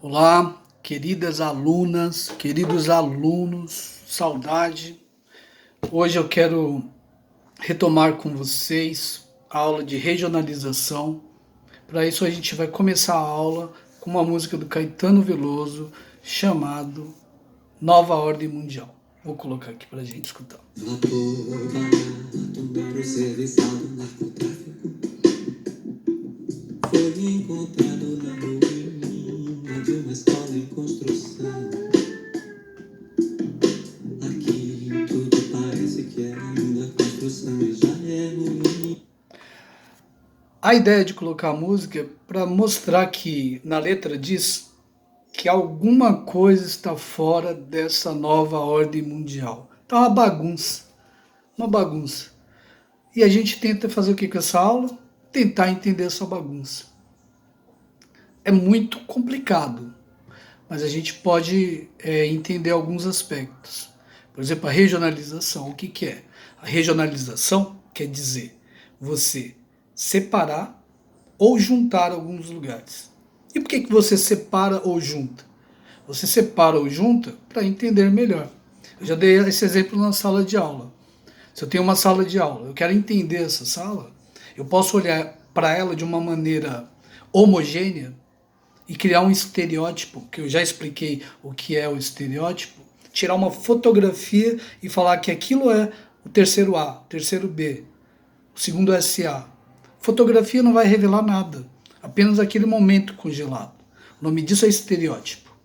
Olá, queridas alunas, queridos alunos, saudade. Hoje eu quero retomar com vocês a aula de regionalização. Para isso a gente vai começar a aula com uma música do Caetano Veloso chamado Nova Ordem Mundial. Vou colocar aqui para a gente escutar. Vapor barato para o serviçal do narcotráfico foi encontrado na ruína de uma escola em construção. Aqui tudo parece que é ainda construção e já é ruim. A ideia de colocar a música é para mostrar que na letra diz que alguma coisa está fora dessa nova ordem mundial. Tá uma bagunça. Uma bagunça. E a gente tenta fazer o que com essa aula? Tentar entender essa bagunça. É muito complicado, mas a gente pode entender alguns aspectos. Por exemplo, a regionalização. O que é? A regionalização quer dizer você separar ou juntar alguns lugares. E por que você separa ou junta? Você separa ou junta para entender melhor. Eu já dei esse exemplo na sala de aula. Se eu tenho uma sala de aula, eu quero entender essa sala, eu posso olhar para ela de uma maneira homogênea e criar um estereótipo, que eu já expliquei o que é o estereótipo, tirar uma fotografia e falar que aquilo é o terceiro A, o terceiro B, o segundo SA. Fotografia não vai revelar nada, apenas aquele momento congelado. O nome disso é estereótipo.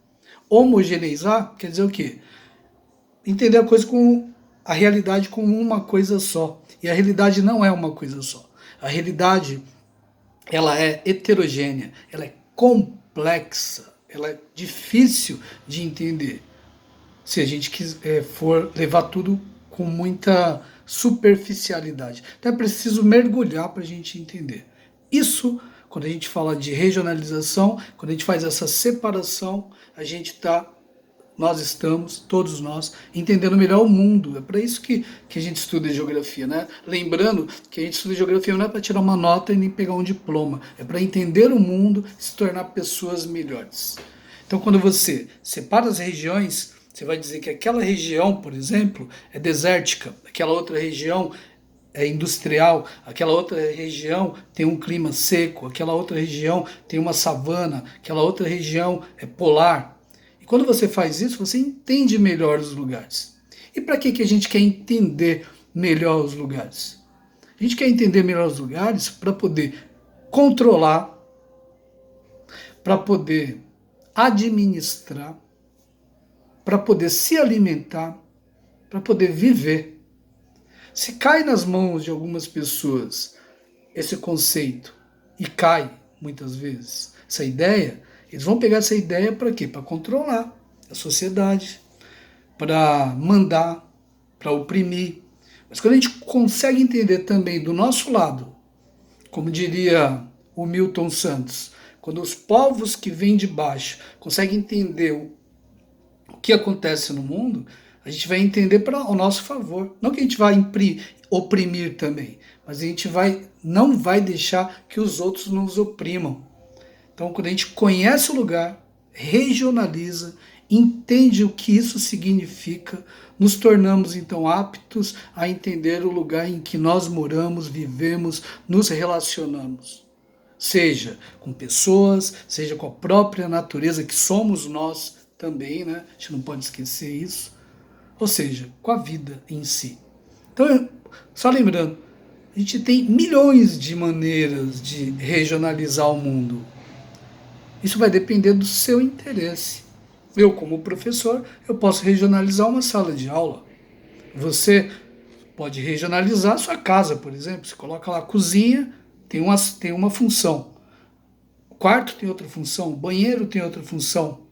Homogeneizar quer dizer o quê? Entender a coisa com a realidade como uma coisa só. E a realidade não é uma coisa só. A realidade, ela é heterogênea, ela é complexa, ela é difícil de entender. Se a gente for levar tudo com muita superficialidade. Então é preciso mergulhar para a gente entender. Isso, quando a gente fala de regionalização, quando a gente faz essa separação, nós estamos, todos nós, entendendo melhor o mundo. É para isso que a gente estuda geografia, né? Lembrando que a gente estuda geografia não é para tirar uma nota e nem pegar um diploma. É para entender o mundo e se tornar pessoas melhores. Então, quando você separa as regiões, você vai dizer que aquela região, por exemplo, é desértica, aquela outra região é industrial, aquela outra região tem um clima seco, aquela outra região tem uma savana, aquela outra região é polar. E quando você faz isso, você entende melhor os lugares. E para que a gente quer entender melhor os lugares? A gente quer entender melhor os lugares para poder controlar, para poder administrar, para poder se alimentar, para poder viver. Se cai nas mãos de algumas pessoas esse conceito, e cai muitas vezes essa ideia, eles vão pegar essa ideia para quê? Para controlar a sociedade, para mandar, para oprimir. Mas quando a gente consegue entender também do nosso lado, como diria o Milton Santos, quando os povos que vêm de baixo conseguem entender o que acontece no mundo, a gente vai entender para o nosso favor. Não que a gente vai oprimir também, mas a gente não vai deixar que os outros nos oprimam. Então, quando a gente conhece o lugar, regionaliza, entende o que isso significa, nos tornamos então aptos a entender o lugar em que nós moramos, vivemos, nos relacionamos. Seja com pessoas, seja com a própria natureza, que somos nós também, né? A gente não pode esquecer isso. Ou seja, com a vida em si. Então, só lembrando, a gente tem milhões de maneiras de regionalizar o mundo. Isso vai depender do seu interesse. Eu, como professor, eu posso regionalizar uma sala de aula. Você pode regionalizar a sua casa, por exemplo. Você coloca lá a cozinha, tem uma função. O quarto tem outra função, o banheiro tem outra função.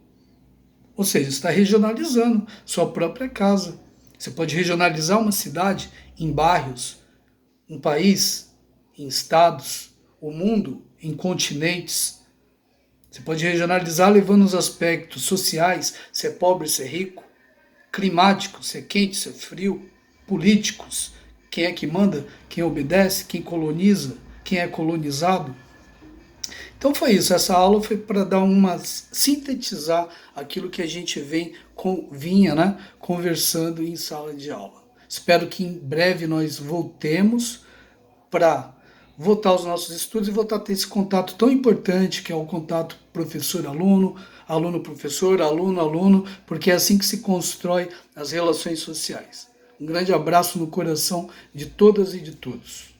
Ou seja, você está regionalizando sua própria casa. Você pode regionalizar uma cidade em bairros, um país em estados, o mundo em continentes. Você pode regionalizar levando os aspectos sociais, se é pobre, se é rico, climático, se é quente, se é frio, políticos, quem é que manda, quem obedece, quem coloniza, quem é colonizado. Então foi isso, essa aula foi para dar uma sintetizar aquilo que a gente vinha, né, conversando em sala de aula. Espero que em breve nós voltemos para voltar aos nossos estudos e voltar a ter esse contato tão importante que é o contato professor-aluno, aluno-professor, aluno-aluno, porque é assim que se constrói as relações sociais. Um grande abraço no coração de todas e de todos.